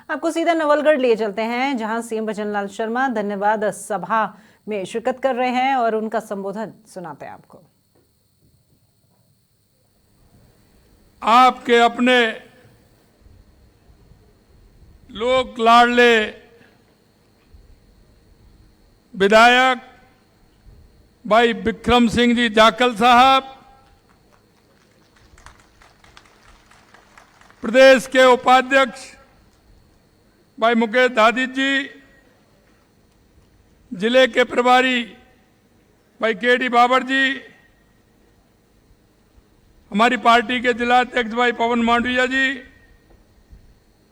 आपको सीधा नवलगढ़ लिए चलते हैं, जहां सीएम भजनलाल शर्मा धन्यवाद सभा में शिरकत कर रहे हैं और उनका संबोधन सुनाते हैं आपको। आपके अपने लोक लाडले विधायक भाई बिक्रम सिंह जी जाखल साहब, प्रदेश के उपाध्यक्ष भाई मुकेश दादी जी, जिले के प्रभारी भाई केडी बाबर जी, हमारी पार्टी के जिला अध्यक्ष भाई पवन मांडविया जी,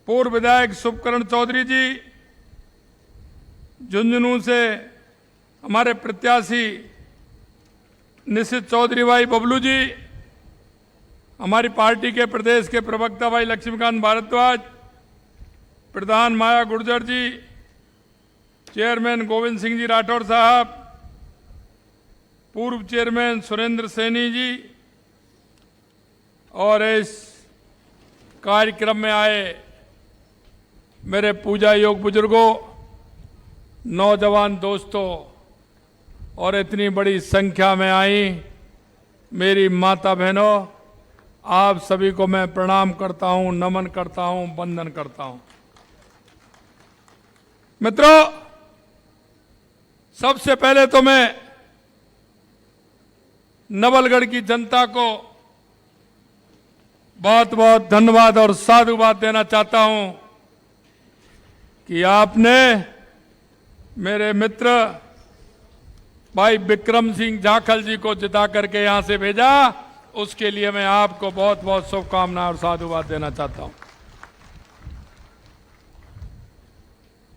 पूर्व विधायक शुभकरण चौधरी जी, झुंझुनू से हमारे प्रत्याशी निशित चौधरी भाई बबलू जी, हमारी पार्टी के प्रदेश के प्रवक्ता भाई लक्ष्मीकांत भारद्वाज, प्रधान माया गुर्जर जी, चेयरमैन गोविंद सिंह जी राठौर साहब, पूर्व चेयरमैन सुरेंद्र सैनी जी, और इस कार्यक्रम में आए मेरे पूजा योग बुजुर्गों, नौजवान दोस्तों और इतनी बड़ी संख्या में आई मेरी माता बहनों, आप सभी को मैं प्रणाम करता हूं, नमन करता हूं, वंदन करता हूं। मित्रों, सबसे पहले तो मैं नवलगढ़ की जनता को बहुत बहुत धन्यवाद और साधुवाद देना चाहता हूं कि आपने मेरे मित्र भाई बिक्रम सिंह जाखल जी को जिता करके यहां से भेजा। उसके लिए मैं आपको बहुत बहुत शुभकामनाएं और साधुवाद देना चाहता हूं।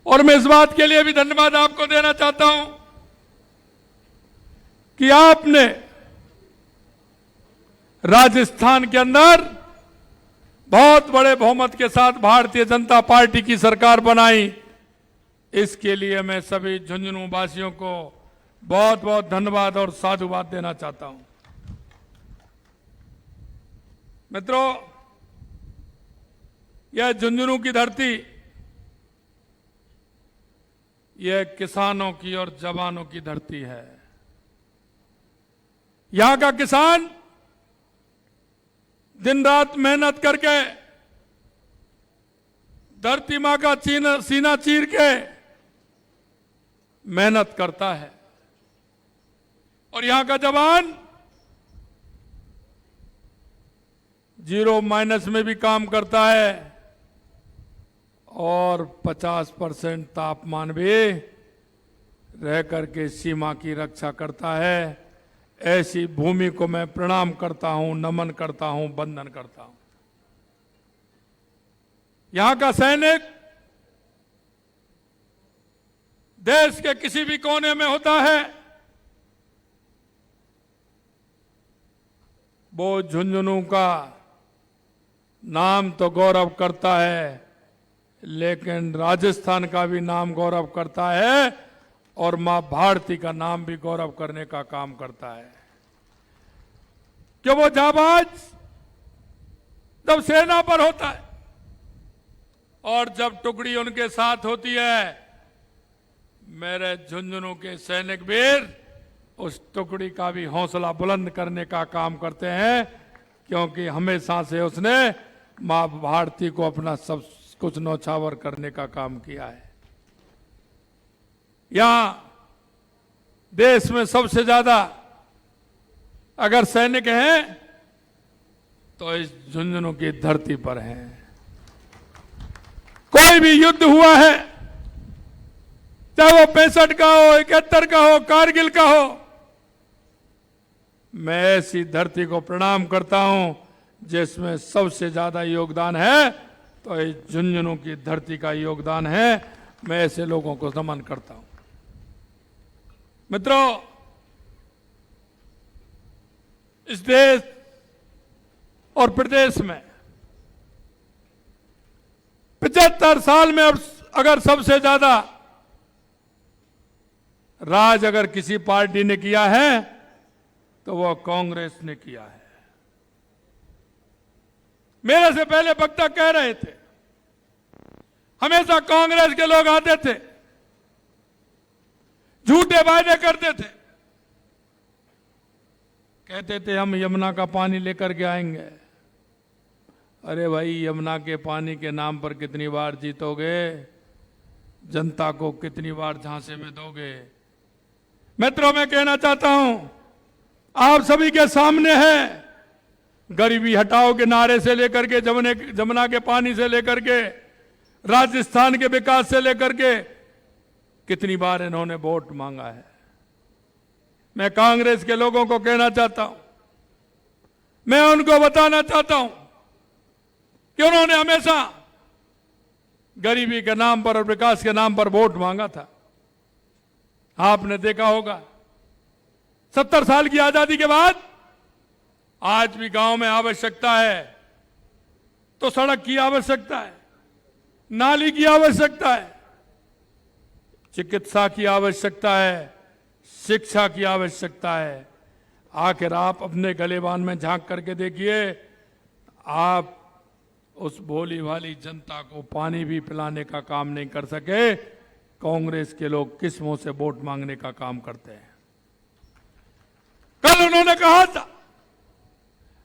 और मैं इस बात के लिए भी धन्यवाद आपको देना चाहता हूं कि आपने राजस्थान के अंदर बहुत बड़े बहुमत के साथ भारतीय जनता पार्टी की सरकार बनाई। इसके लिए मैं सभी झुंझुनू वासियों को बहुत बहुत धन्यवाद और साधुवाद देना चाहता हूं। मित्रों, यह झुंझुनू की धरती, यह किसानों की और जवानों की धरती है। यहां का किसान दिन रात मेहनत करके धरती मां का सीना चीर के मेहनत करता है, और यहां का जवान जीरो माइनस में भी काम करता है और 50% तापमान भी रह करके सीमा की रक्षा करता है। ऐसी भूमि को मैं प्रणाम करता हूं, नमन करता हूं, वंदन करता हूं। यहां का सैनिक देश के किसी भी कोने में होता है, वो झुंझुनू का नाम तो गौरव करता है, लेकिन राजस्थान का भी नाम गौरव करता है और मां भारती का नाम भी गौरव करने का काम करता है। कि वो जाबाज जब सेना पर होता है और जब टुकड़ी उनके साथ होती है, मेरे झुंझुनू के सैनिक वीर उस टुकड़ी का भी हौसला बुलंद करने का काम करते हैं, क्योंकि हमेशा से उसने मां भारती को अपना सब कुछ न्यौछावर करने का काम किया है। यहां देश में सबसे ज्यादा अगर सैनिक हैं तो इस झुंझुनू की धरती पर हैं। कोई भी युद्ध हुआ है, चाहे वो 65 का हो, 71 का हो, कारगिल का हो, मैं ऐसी धरती को प्रणाम करता हूं जिसमें सबसे ज्यादा योगदान है, तो इस झुंझुनू की धरती का योगदान है। मैं ऐसे लोगों को नमन करता हूं। मित्रों, इस देश और प्रदेश में 75 साल में अब अगर सबसे ज्यादा राज अगर किसी पार्टी ने किया है तो वह कांग्रेस ने किया है। मेरे से पहले वक्ता कह रहे थे हमेशा कांग्रेस के लोग आते थे, झूठे वायदे करते थे, कहते थे हम यमुना का पानी लेकर के आएंगे। अरे भाई, यमुना के पानी के नाम पर कितनी बार जीतोगे? जनता को कितनी बार झांसे में दोगे? मित्रों, मैं कहना चाहता हूं, आप सभी के सामने है, गरीबी हटाओ के नारे से लेकर के जमुना के पानी से लेकर के राजस्थान के विकास से लेकर के कितनी बार इन्होंने वोट मांगा है। मैं कांग्रेस के लोगों को कहना चाहता हूं, मैं उनको बताना चाहता हूं कि उन्होंने हमेशा गरीबी के नाम पर और विकास के नाम पर वोट मांगा था। आपने देखा होगा 70 साल की आजादी के बाद आज भी गांव में आवश्यकता है तो सड़क की आवश्यकता है, नाली की आवश्यकता है, चिकित्सा की आवश्यकता है, शिक्षा की आवश्यकता है। आखिर आप अपने गलेबान में झांक करके देखिए, आप उस भोली भाली जनता को पानी भी पिलाने का काम नहीं कर सके। कांग्रेस के लोग किस मुंह से वोट मांगने का काम करते हैं। कल उन्होंने कहा था,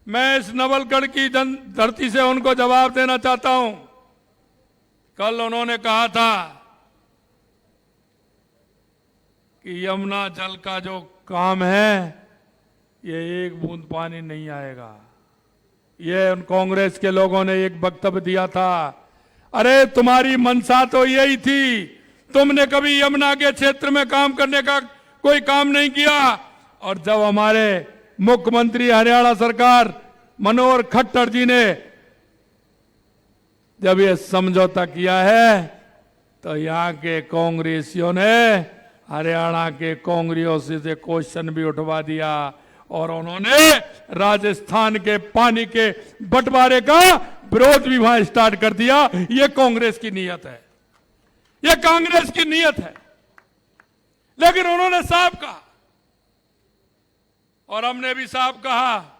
मैं इस नवलगढ़ की धरती से उनको जवाब देना चाहता हूं। कल उन्होंने कहा था कि यमुना जल का जो काम है, ये एक बूंद पानी नहीं आएगा। ये उन कांग्रेस के लोगों ने एक वक्तव्य दिया था। अरे, तुम्हारी मंशा तो यही थी, तुमने कभी यमुना के क्षेत्र में काम करने का कोई काम नहीं किया। और जब हमारे मुख्यमंत्री हरियाणा सरकार मनोहर खट्टर जी ने जब ये समझौता किया है, तो यहां के कांग्रेसियों ने हरियाणा के कांग्रेसियों से क्वेश्चन भी उठवा दिया और उन्होंने राजस्थान के पानी के बंटवारे का विरोध भी वहां स्टार्ट कर दिया। ये कांग्रेस की नीयत है, ये कांग्रेस की नीयत है। लेकिन उन्होंने साफ कहा और हमने भी साफ कहा,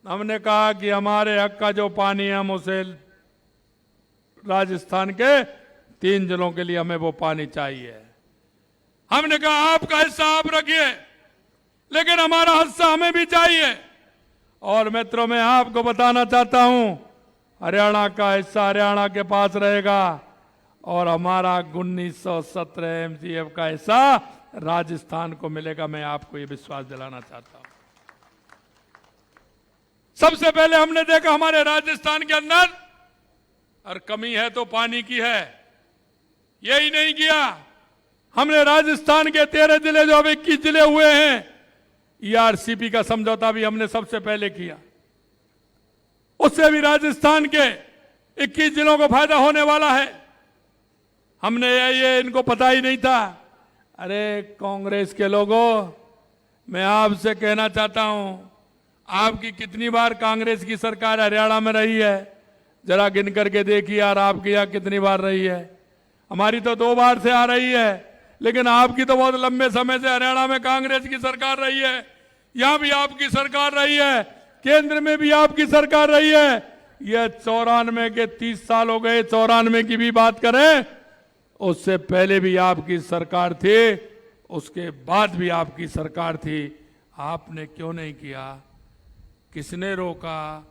हमने कहा कि हमारे हक का जो पानी है, हम उसे राजस्थान के 3 जिलों के लिए हमें वो पानी चाहिए। हमने कहा आपका हिस्सा आप रखिए, लेकिन हमारा हिस्सा हमें भी चाहिए। और मित्रों, मैं आपको बताना चाहता हूं, हरियाणा का हिस्सा हरियाणा के पास रहेगा और हमारा 1917 एमसीएफ का हिस्सा राजस्थान को मिलेगा। मैं आपको ये विश्वास दिलाना चाहता हूं। सबसे पहले हमने देखा हमारे राजस्थान के अंदर और कमी है तो पानी की है। यही नहीं किया, हमने राजस्थान के 13 जिले जो अब 21 जिले हुए हैं, ईआरसीपी का समझौता भी हमने सबसे पहले किया। उससे भी राजस्थान के 21 जिलों को फायदा होने वाला है। हमने ये इनको पता ही नहीं था। अरे कांग्रेस के लोगों, मैं आपसे कहना चाहता हूं, आपकी कितनी बार कांग्रेस की सरकार हरियाणा में रही है? जरा गिन करके देखिए यार, आपकी यहां कितनी बार रही है? हमारी तो 2 बार से आ रही है, लेकिन आपकी तो बहुत लंबे समय से हरियाणा में कांग्रेस की सरकार रही है। यहां भी आपकी सरकार रही है, केंद्र में भी आपकी सरकार रही है। यह 94 के 30 साल हो गए। 94 की भी बात करें, उससे पहले भी आपकी सरकार थी, उसके बाद भी आपकी सरकार थी। आपने क्यों नहीं किया? किसने रोका?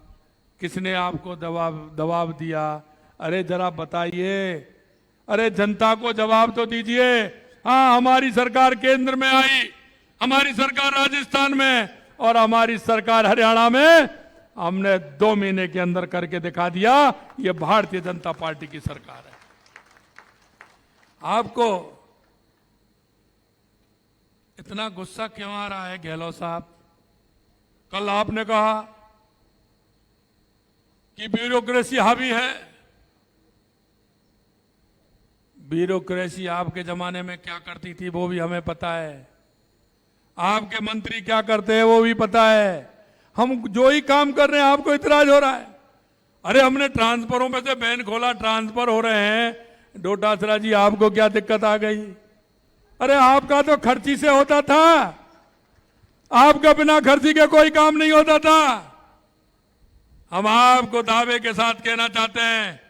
किसने आपको दबाव दिया? अरे जरा बताइए, अरे जनता को जवाब तो दीजिए। हाँ, हमारी सरकार केंद्र में आई, हमारी सरकार राजस्थान में और हमारी सरकार हरियाणा में, हमने 2 महीने के अंदर करके दिखा दिया। ये भारतीय जनता पार्टी की सरकार है। आपको इतना गुस्सा क्यों आ रहा है गहलोत साहब? कल आपने कहा कि ब्यूरोक्रेसी हावी है। ब्यूरोक्रेसी आपके जमाने में क्या करती थी वो भी हमें पता है, आपके मंत्री क्या करते हैं वो भी पता है। हम जो ही काम कर रहे हैं आपको इतराज हो रहा है। अरे हमने ट्रांसफरों में से बैन खोला, ट्रांसफर हो रहे हैं। डोटासरा जी, आपको क्या दिक्कत आ गई? अरे आपका तो खर्ची से होता था, आपका बिना खर्ची के कोई काम नहीं होता था। हम आपको दावे के साथ कहना चाहते हैं,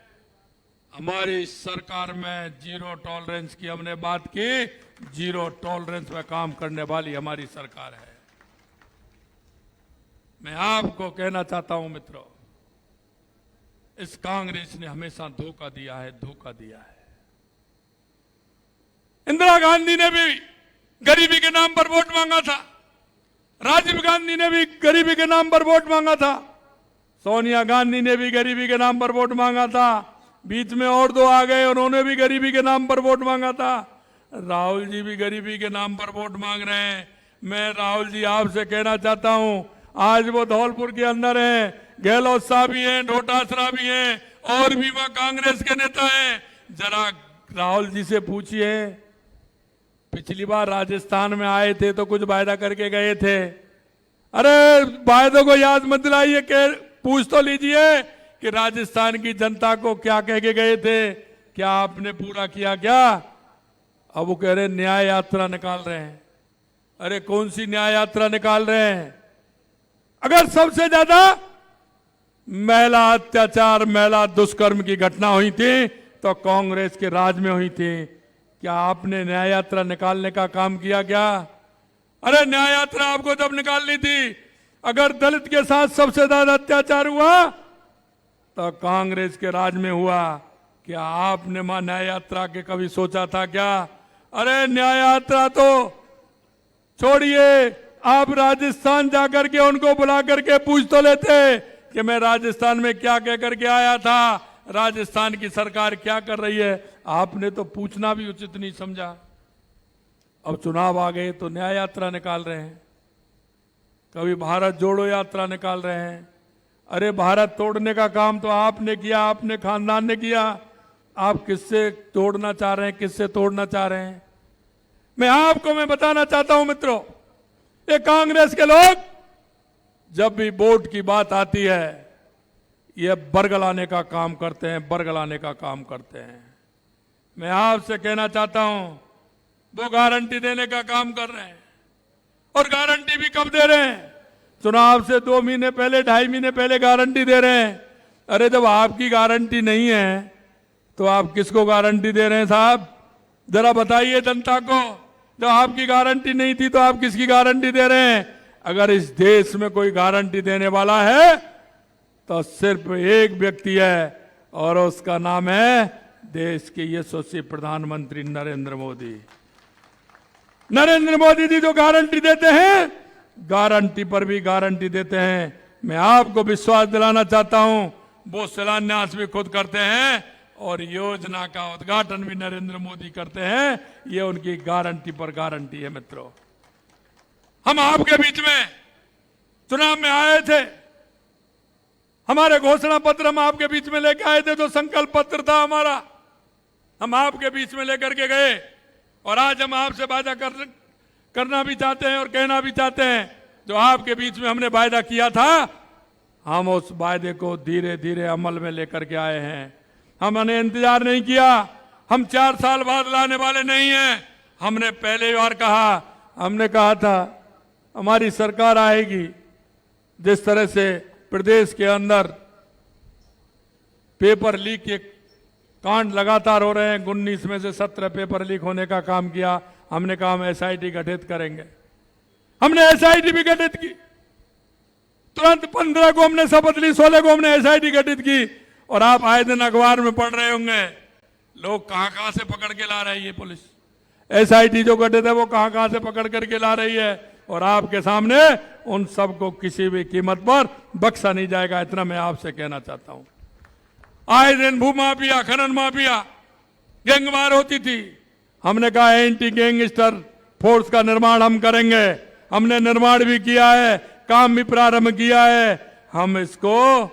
हमारी सरकार में जीरो टॉलरेंस की हमने बात की। जीरो टॉलरेंस में काम करने वाली हमारी सरकार है। मैं आपको कहना चाहता हूं मित्रों, इस कांग्रेस ने हमेशा धोखा दिया है, धोखा दिया है। इंदिरा गांधी ने भी गरीबी के नाम पर वोट मांगा था, राजीव गांधी ने भी गरीबी के नाम पर वोट मांगा था, सोनिया गांधी ने भी गरीबी के नाम पर वोट मांगा था, बीच में और दो आ गए, उन्होंने भी गरीबी के नाम पर वोट मांगा था। राहुल जी भी गरीबी के नाम पर वोट मांग रहे हैं। मैं राहुल जी आपसे कहना चाहता हूं, आज वो धौलपुर के अंदर हैं, गहलोत साहब भी हैं, डोटासरा भी हैं, और भी वह कांग्रेस के नेता हैं। जरा राहुल जी से पूछिए, पिछली बार राजस्थान में आए थे तो कुछ वायदा करके गए थे। अरे वायदों को याद मत दिलाइए, पूछ तो लीजिए कि राजस्थान की जनता को क्या कह के गए थे, क्या आपने पूरा किया क्या? अब वो कह रहे न्याय यात्रा निकाल रहे हैं। अरे कौन सी न्याय यात्रा निकाल रहे हैं? अगर सबसे ज्यादा महिला अत्याचार, महिला दुष्कर्म की घटना हुई थी तो कांग्रेस के राज में हुई थी। क्या आपने न्याय यात्रा निकालने का काम किया क्या? अरे न्याय यात्रा आपको जब निकालनी थी, अगर दलित के साथ सबसे ज्यादा अत्याचार हुआ तो कांग्रेस के राज में हुआ। क्या आपने मां न्याय यात्रा के कभी सोचा था क्या? अरे न्याय यात्रा तो छोड़िए, आप राजस्थान जाकर के उनको बुला करके पूछ तो लेते कि मैं राजस्थान में क्या कह करके आया था, राजस्थान की सरकार क्या कर रही है। आपने तो पूछना भी उचित नहीं समझा। अब चुनाव आ गए तो न्याय यात्रा निकाल रहे हैं, कभी भारत जोड़ो यात्रा निकाल रहे हैं। अरे भारत तोड़ने का काम तो आपने किया, आपने खानदान ने किया। आप किससे तोड़ना चाह रहे हैं, किससे तोड़ना चाह रहे हैं? मैं बताना चाहता हूं मित्रों, ये कांग्रेस के लोग जब भी वोट की बात आती है, ये बरगलाने का काम करते हैं, बरगलाने का काम करते हैं। मैं आपसे कहना चाहता हूं, वो गारंटी देने का काम कर रहे हैं, और गारंटी भी कब दे रहे हैं? चुनाव से 2 महीने पहले, 2.5 महीने पहले गारंटी दे रहे हैं। अरे जब आपकी गारंटी नहीं है तो आप किसको गारंटी दे रहे हैं साहब? जरा बताइए जनता को। जब आपकी गारंटी नहीं थी तो आप किसकी गारंटी दे रहे हैं? अगर इस देश में कोई गारंटी देने वाला है तो सिर्फ एक व्यक्ति है, और उसका नाम है देश के यशस्वी प्रधानमंत्री नरेंद्र मोदी। नरेंद्र मोदी जी जो गारंटी देते हैं, गारंटी पर भी गारंटी देते हैं। मैं आपको विश्वास दिलाना चाहता हूं, वो शिलान्यास भी खुद करते हैं और योजना का उद्घाटन भी नरेंद्र मोदी करते हैं। ये उनकी गारंटी पर गारंटी है मित्रों। हम आपके बीच में चुनाव में आए थे, हमारे घोषणा पत्र हम आपके बीच में लेकर आए थे, जो संकल्प पत्र था हमारा, हम आपके बीच में लेकर के गए। और आज हम आपसे वादा करना भी चाहते हैं और कहना भी चाहते हैं, जो आपके बीच में हमने वायदा किया था, हम उस वायदे को धीरे धीरे अमल में लेकर के आए हैं। हमने इंतजार नहीं किया, हम 4 साल बाद लाने वाले नहीं हैं। हमने पहले बार कहा, हमने कहा था हमारी सरकार आएगी। जिस तरह से प्रदेश के अंदर पेपर लीक के कांड लगातार हो रहे हैं, 19 में से 17 पेपर लीक होने का काम किया। हमने कहा हम एसआईटी गठित करेंगे, हमने एसआईटी भी गठित की। तुरंत 15 को हमने शपथ ली, 16 को हमने एसआईटी गठित की। और आप आए दिन अखबार में पढ़ रहे होंगे, लोग कहां कहां से पकड़ के ला रही है पुलिस। एसआईटी जो गठित है वो कहां कहां से पकड़ करके ला रही है, और आपके सामने उन सबको किसी भी कीमत पर बख्शा नहीं जाएगा। इतना मैं आपसे कहना चाहता हूं। आए दिन भू माफिया, खनन माफिया, गैंगवार होती थी। हमने कहा एंटी गैंगस्टर फोर्स का निर्माण हम करेंगे। हमने निर्माण भी किया है, काम भी प्रारंभ किया है। हम इसको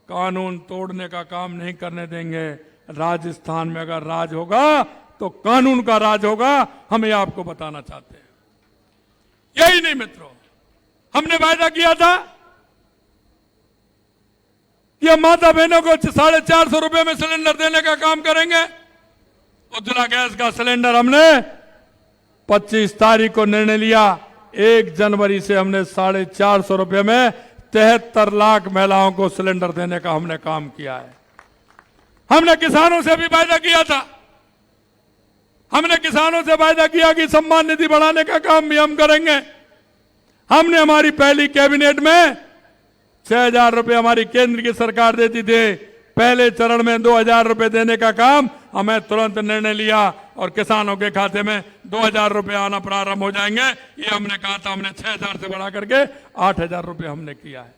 कानून तोड़ने का काम नहीं करने देंगे। राजस्थान में अगर राज होगा तो कानून का राज होगा, हम ये आपको बताना चाहते हैं। यही नहीं मित्रों, हमने वायदा किया था कि हम माता बहनों को 450 रुपए में सिलेंडर देने का काम करेंगे। उज्ज्वला गैस का सिलेंडर हमने 25 तारीख को निर्णय लिया, 1 जनवरी से हमने 450 रुपए में 73 लाख महिलाओं को सिलेंडर देने का हमने काम किया है। हमने किसानों से भी वायदा किया था, हमने किसानों से वायदा किया कि सम्मान निधि बढ़ाने का काम भी हम करेंगे। हमने हमारी पहली कैबिनेट में 6,000 रुपए हमारी केंद्र की सरकार देती थी, पहले चरण में 2,000 रुपए देने का काम हमें तुरंत निर्णय लिया और किसानों के खाते में 2,000 रुपए आना प्रारंभ हो जाएंगे। ये हमने कहा था, हमने 6,000 से बढ़ा करके 8,000 रुपए हमने किया है।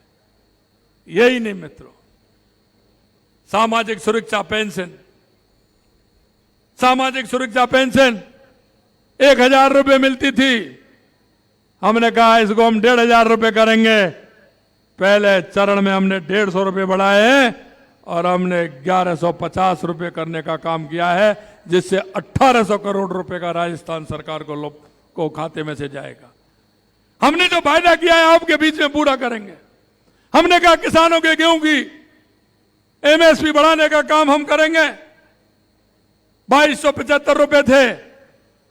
यही नहीं मित्रों, सामाजिक सुरक्षा पेंशन, सामाजिक सुरक्षा पेंशन 1,000 रुपए मिलती थी, हमने कहा इसको हम 1,500 रुपए करेंगे। पहले चरण में हमने 150 रुपए बढ़ाए और हमने 1,150 रुपए करने का काम किया है, जिससे 1,800 करोड़ रुपए का राजस्थान सरकार को खाते में से जाएगा। हमने जो वायदा किया है आपके बीच में पूरा करेंगे। हमने कहा किसानों के गेहूं की एमएसपी बढ़ाने का काम हम करेंगे। 2,275 रुपए थे,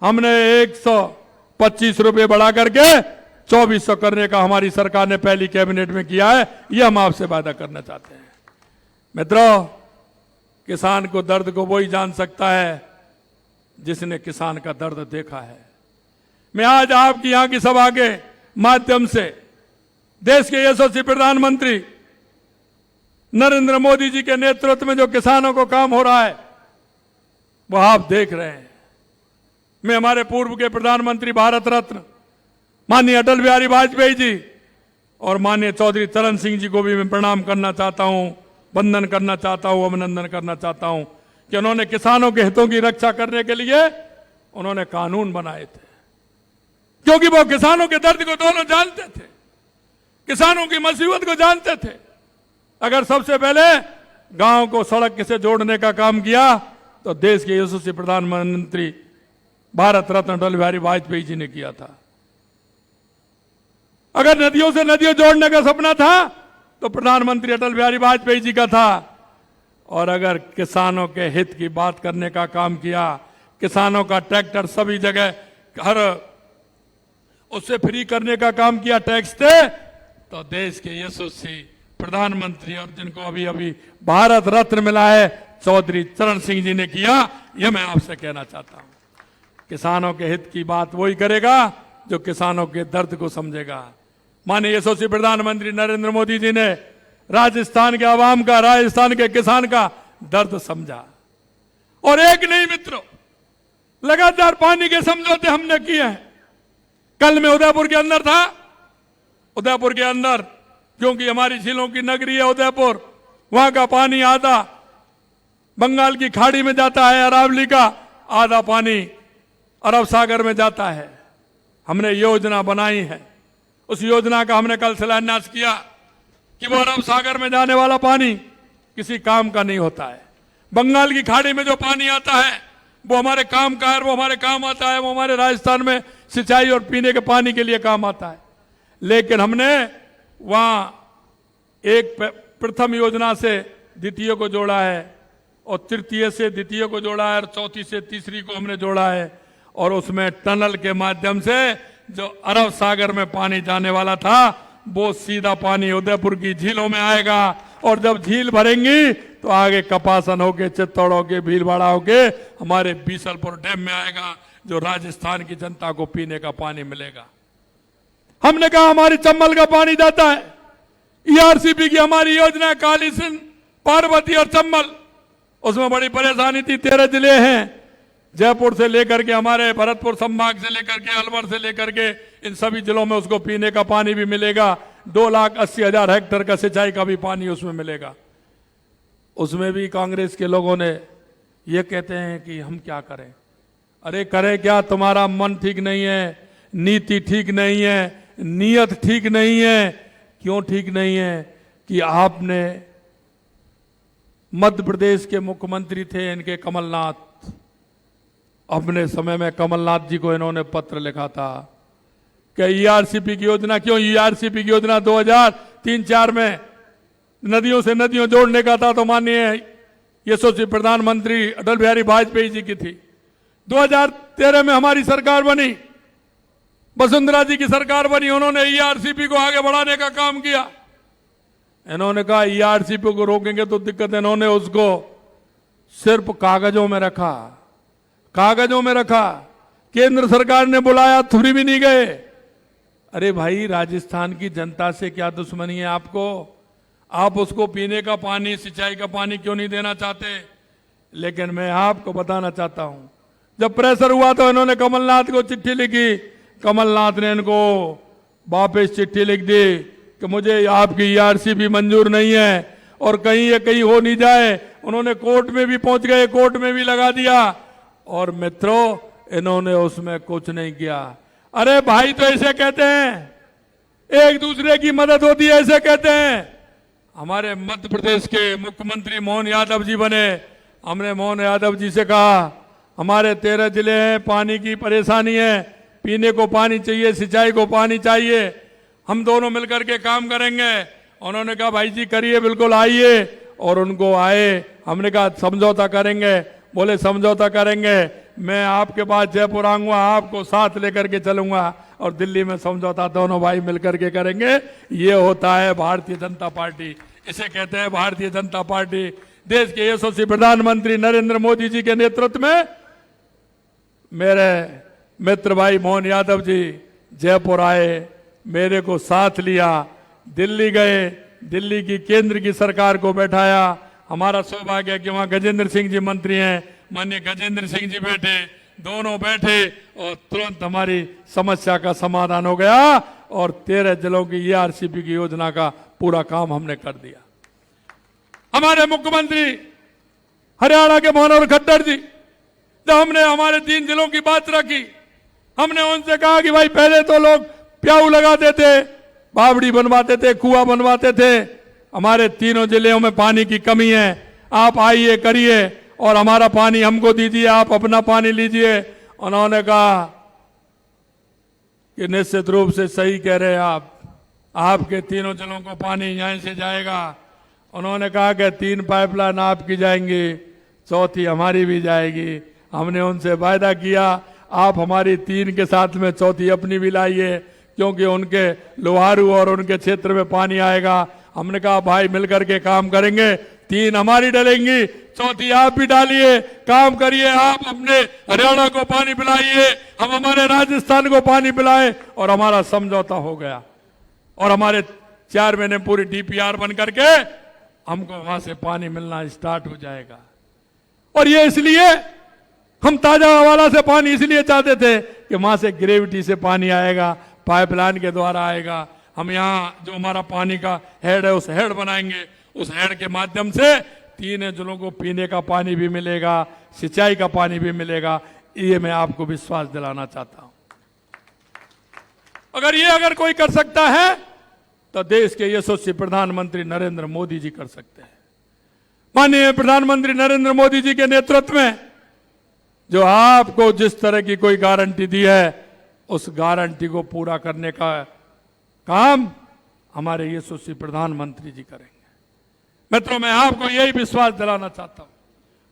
हमने 125 रुपए बढ़ा करके 2,400 करने का हमारी सरकार ने पहली कैबिनेट में किया है। यह हम आपसे वादा करना चाहते हैं। मित्रों, किसान को दर्द को वही जान सकता है जिसने किसान का दर्द देखा है। मैं आज आपकी यहां की सभा के माध्यम से देश के यशस्वी प्रधानमंत्री नरेंद्र मोदी जी के नेतृत्व में जो किसानों को काम हो रहा है वो आप देख रहे हैं। मैं हमारे पूर्व के प्रधानमंत्री भारत रत्न माननीय अटल बिहारी वाजपेयी जी और माननीय चौधरी चरण सिंह जी को भी मैं प्रणाम करना चाहता हूं, वंदन करना चाहता हूं, अभिनंदन करना चाहता हूं कि उन्होंने किसानों के हितों की रक्षा करने के लिए उन्होंने कानून बनाए थे, क्योंकि वो किसानों के दर्द को दोनों जानते थे, किसानों की मुसीबत को जानते थे। अगर सबसे पहले गांव को सड़क से जोड़ने का काम किया तो देश के यशस्वी प्रधानमंत्री भारत रत्न अटल बिहारी वाजपेयी जी ने किया था। अगर नदियों से नदियों जोड़ने का सपना था तो प्रधानमंत्री अटल बिहारी वाजपेयी जी का था। और अगर किसानों के हित की बात करने का काम किया, किसानों का ट्रैक्टर सभी जगह हर उससे फ्री करने का काम किया टैक्स से, तो देश के यशस्वी प्रधानमंत्री और जिनको अभी अभी भारत रत्न मिला है चौधरी चरण सिंह जी ने किया। यह मैं आपसे कहना चाहता हूं, किसानों के हित की बात वही करेगा जो किसानों के दर्द को समझेगा। माननीय यशस्वी प्रधानमंत्री नरेंद्र मोदी जी ने राजस्थान के आवाम का, राजस्थान के किसान का दर्द समझा। और एक नहीं मित्रों, लगातार पानी के समझौते हमने किए हैं। कल मैं उदयपुर के अंदर था, उदयपुर के अंदर क्योंकि हमारी झीलों की नगरी है उदयपुर, वहां का पानी आधा बंगाल की खाड़ी में जाता है, अरावली का आधा पानी अरब सागर में जाता है। हमने योजना बनाई है, उस योजना का हमने कल शिलान्यास किया कि वो अरब सागर में जाने वाला पानी किसी काम का नहीं होता है। बंगाल की खाड़ी में जो पानी आता है वो हमारे काम का है, वो हमारे काम आता है, वो हमारे राजस्थान में सिंचाई और पीने के पानी के लिए काम आता है। लेकिन हमने वहां एक प्रथम योजना से द्वितीय को जोड़ा है और तृतीय से द्वितीय को जोड़ा है और चौथी से तीसरी को हमने जोड़ा है। और उसमें टनल के माध्यम से जो अरब सागर में पानी जाने वाला था वो सीधा पानी उदयपुर की झीलों में आएगा। और जब झील भरेंगी तो आगे कपासन होके, चित्तौड़ होके, भीलवाड़ा होके हमारे बीसलपुर डैम में आएगा, जो राजस्थान की जनता को पीने का पानी मिलेगा। हमने कहा हमारी चंबल का पानी जाता है, ईआरसीपी की हमारी योजना काली सिंध, पार्वती और चंबल, उसमें बड़ी परेशानी थी। 13 जिले हैं, जयपुर से लेकर के हमारे भरतपुर संभाग से लेकर के अलवर से लेकर के इन सभी जिलों में उसको पीने का पानी भी मिलेगा। 2,80,000 हेक्टेयर का सिंचाई का भी पानी उसमें मिलेगा। उसमें भी कांग्रेस के लोगों ने ये कहते हैं कि हम क्या करें। अरे करें क्या, तुम्हारा मन ठीक नहीं है, नीति ठीक नहीं है, नीयत ठीक नहीं है। क्यों ठीक नहीं है कि आपने मध्य प्रदेश के मुख्यमंत्री थे इनके कमलनाथ, अपने समय में कमलनाथ जी को इन्होंने पत्र लिखा था कि ईआरसीपी की योजना, क्यों ईआरसीपी की योजना 2003-4 में नदियों से नदियों जोड़ने का था, तो माननीय यशस्वी प्रधानमंत्री अटल बिहारी वाजपेयी जी की थी। 2013 में हमारी सरकार बनी, वसुंधरा जी की सरकार बनी, उन्होंने ईआरसीपी को आगे बढ़ाने का काम किया। इन्होंने कहा ईआरसीपी को रोकेंगे तो दिक्कत है, इन्होंने उसको सिर्फ कागजों में रखा, कागजों में रखा। केंद्र सरकार ने बुलाया, थुरी भी नहीं गए। अरे भाई, राजस्थान की जनता से क्या दुश्मनी है आपको? आप उसको पीने का पानी, सिंचाई का पानी क्यों नहीं देना चाहते? लेकिन मैं आपको बताना चाहता हूं, जब प्रेशर हुआ तो इन्होंने कमलनाथ को चिट्ठी लिखी। कमलनाथ ने इनको वापस चिट्ठी लिख दी कि मुझे आपकी ईआरसी भी मंजूर नहीं है और कहीं ये कहीं हो नहीं जाए। उन्होंने कोर्ट में भी पहुंच गए, कोर्ट में भी लगा दिया। और मित्रों, इन्होंने उसमें कुछ नहीं किया। अरे भाई तो ऐसे कहते हैं, एक दूसरे की मदद होती है, ऐसे कहते हैं। हमारे मध्य प्रदेश के मुख्यमंत्री मोहन यादव जी बने। हमने मोहन यादव जी से कहा, हमारे 13 जिले हैं, पानी की परेशानी है, पीने को पानी चाहिए, सिंचाई को पानी चाहिए, हम दोनों मिलकर के काम करेंगे। उन्होंने कहा भाई जी करिए, बिल्कुल आइए। और उनको आए, हमने कहा समझौता करेंगे। बोले समझौता करेंगे, मैं आपके पास जयपुर आऊंगा, आपको साथ लेकर के चलूंगा और दिल्ली में समझौता दोनों भाई मिलकर के करेंगे। ये होता है भारतीय जनता पार्टी, इसे कहते हैं भारतीय जनता पार्टी। देश के यशस्वी प्रधानमंत्री नरेंद्र मोदी जी के नेतृत्व में मेरे मित्र भाई मोहन यादव जी जयपुर आए, मेरे को साथ लिया, दिल्ली गए, दिल्ली की केंद्र की सरकार को बैठाया। हमारा सौभाग्य है कि वहां गजेंद्र सिंह जी मंत्री हैं, माननीय गजेंद्र सिंह जी बैठे, दोनों बैठे और तुरंत हमारी समस्या का समाधान हो गया और 13 जिलों की ईआरसीपी की योजना का पूरा काम हमने कर दिया। हमारे मुख्यमंत्री हरियाणा के मनोहर खट्टर जी, जब हमने हमारे 3 जिलों की बात रखी, हमने उनसे कहा कि भाई पहले तो लोग प्याऊ लगाते थे, बावड़ी बनवाते थे, कुआं बनवाते थे, हमारे तीनों जिलों में पानी की कमी है, आप आइए करिए और हमारा पानी हमको दीजिए, आप अपना पानी लीजिए। उन्होंने कहा कि निश्चित रूप से सही कह रहे हैं आप, आपके तीनों जिलों को पानी यहीं से जाएगा। उन्होंने कहा कि 3 पाइपलाइन आपकी जाएंगी, चौथी हमारी भी जाएगी। हमने उनसे वायदा किया, आप हमारी 3 के साथ में चौथी अपनी भी लाइए, क्योंकि उनके लोहारू और उनके क्षेत्र में पानी आएगा। हमने कहा भाई मिलकर के काम करेंगे, 3 हमारी डलेंगी, चौथी आप भी डालिए, काम करिए, आप अपने हरियाणा को पानी पिलाइए, हम हमारे राजस्थान को पानी पिलाएं। और हमारा समझौता हो गया और हमारे 4 महीने पूरी डीपीआर बन करके हमको वहां से पानी मिलना स्टार्ट हो जाएगा। और ये इसलिए हम ताजा हवाला से पानी इसलिए चाहते थे कि वहां से ग्रेविटी से पानी आएगा, पाइपलाइन के द्वारा आएगा। हम यहाँ जो हमारा पानी का हेड है उस हेड बनाएंगे, उस हेड के माध्यम से 3 जिलों को पीने का पानी भी मिलेगा, सिंचाई का पानी भी मिलेगा। ये मैं आपको विश्वास दिलाना चाहता हूं। अगर कोई कर सकता है तो देश के यशस्वी प्रधानमंत्री नरेंद्र मोदी जी कर सकते हैं। माननीय प्रधानमंत्री नरेंद्र मोदी जी के नेतृत्व में जो आपको जिस तरह की कोई गारंटी दी है, उस गारंटी को पूरा करने का काम हमारे यशस्वी प्रधानमंत्री जी करेंगे। मित्रों, मैं आपको यही विश्वास दिलाना चाहता हूं।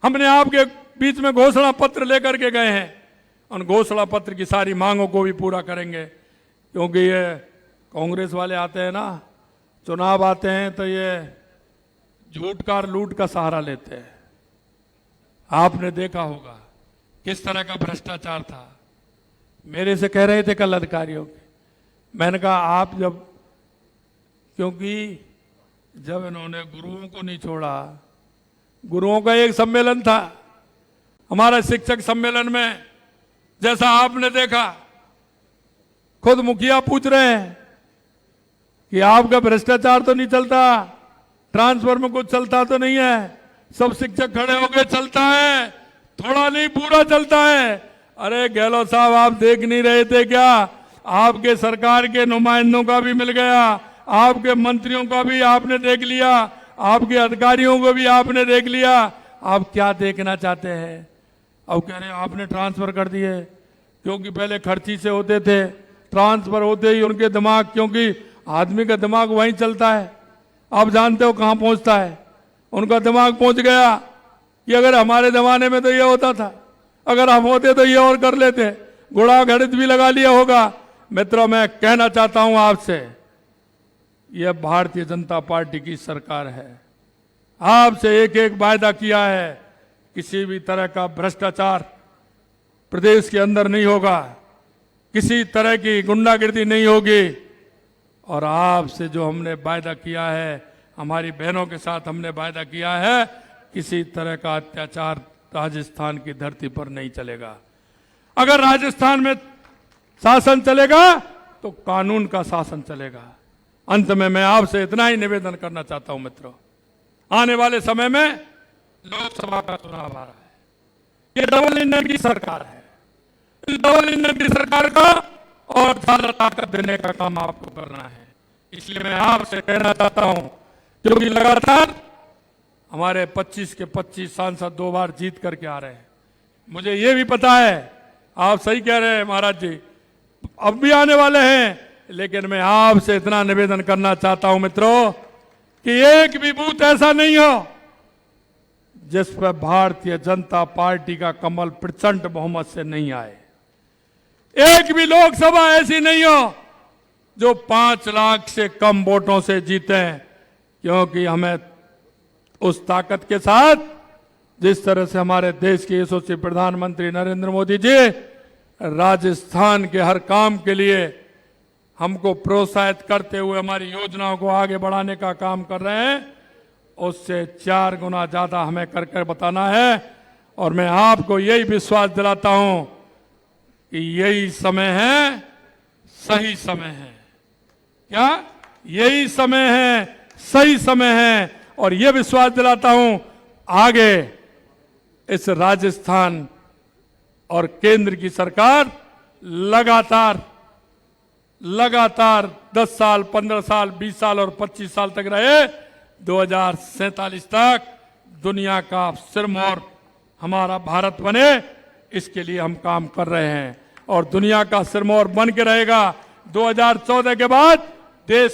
हमने आपके बीच में घोषणा पत्र लेकर के गए हैं, उन घोषणा पत्र की सारी मांगों को भी पूरा करेंगे। क्योंकि ये कांग्रेस वाले आते हैं ना, चुनाव आते हैं तो ये झूठ का लूट का सहारा लेते हैं। आपने देखा होगा किस तरह का भ्रष्टाचार था। मेरे से कह रहे थे कल अधिकारियों के, मैंने कहा आप क्योंकि जब इन्होंने गुरुओं को नहीं छोड़ा, गुरुओं का एक सम्मेलन था हमारा शिक्षक सम्मेलन में, जैसा आपने देखा, खुद मुखिया पूछ रहे हैं कि आपका भ्रष्टाचार तो नहीं चलता, ट्रांसफर में कुछ चलता तो नहीं है। सब शिक्षक खड़े हो गए, चलता है, थोड़ा नहीं पूरा चलता है। अरे गहलोत साहब, आप देख नहीं रहे थे क्या? आपके सरकार के नुमाइंदों का भी मिल गया, आपके मंत्रियों का भी आपने देख लिया, आपके अधिकारियों को भी आपने देख लिया। आप क्या देखना चाहते हैं? अब कह रहे हैं आपने ट्रांसफर कर दिए, क्योंकि पहले खर्ची से होते थे, ट्रांसफर होते ही उनके दिमाग, क्योंकि आदमी का दिमाग वहीं चलता है, आप जानते हो कहां पहुंचता है। उनका दिमाग पहुंच गया कि अगर हमारे जमाने में तो ये होता था, अगर हम होते तो ये और कर लेते, घोड़ा घड़ित भी लगा लिया होगा। मित्रों, मैं कहना चाहता हूं आपसे, यह भारतीय जनता पार्टी की सरकार है। आपसे एक एक वायदा किया है किसी भी तरह का भ्रष्टाचार प्रदेश के अंदर नहीं होगा, किसी तरह की गुंडागिर्दी नहीं होगी। और आपसे जो हमने वायदा किया है, हमारी बहनों के साथ हमने वायदा किया है, किसी तरह का अत्याचार राजस्थान की धरती पर नहीं चलेगा। अगर राजस्थान में शासन चलेगा तो कानून का शासन चलेगा। अंत में मैं आपसे इतना ही निवेदन करना चाहता हूं मित्रों, आने वाले समय में लोकसभा का चुनाव आ रहा है। ये डबल इंजन की सरकार है। इस डबल इंजन की सरकार का और ज्यादा ताकत देने का काम आपको करना है। इसलिए मैं आपसे कहना चाहता हूं, क्योंकि लगातार हमारे 25 के 25 सांसद 2 बार जीत करके आ रहे हैं। मुझे ये भी पता है, आप सही कह रहे हैं महाराज जी, अब भी आने वाले हैं। लेकिन मैं आपसे इतना निवेदन करना चाहता हूं मित्रों कि एक भी बूथ ऐसा नहीं हो जिस पर भारतीय जनता पार्टी का कमल प्रचंड बहुमत से नहीं आए। एक भी लोकसभा ऐसी नहीं हो जो 5 लाख से कम वोटों से जीते, क्योंकि हमें उस ताकत के साथ, जिस तरह से हमारे देश के यशस्वी प्रधानमंत्री नरेंद्र मोदी जी राजस्थान के हर काम के लिए हमको प्रोत्साहित करते हुए हमारी योजनाओं को आगे बढ़ाने का काम कर रहे हैं, उससे 4 गुना ज्यादा हमें करके बताना है। और मैं आपको यही विश्वास दिलाता हूं कि यही समय है, सही समय है। क्या यही समय है, सही समय है। और यह विश्वास दिलाता हूं, आगे इस राजस्थान और केंद्र की सरकार लगातार 10 साल, 15 साल, 20 साल और 25 साल तक रहे। 2047 तक दुनिया का सिरमौर हमारा भारत बने, इसके लिए हम काम कर रहे हैं और दुनिया का सिरमौर बन के रहेगा। 2014 के बाद देश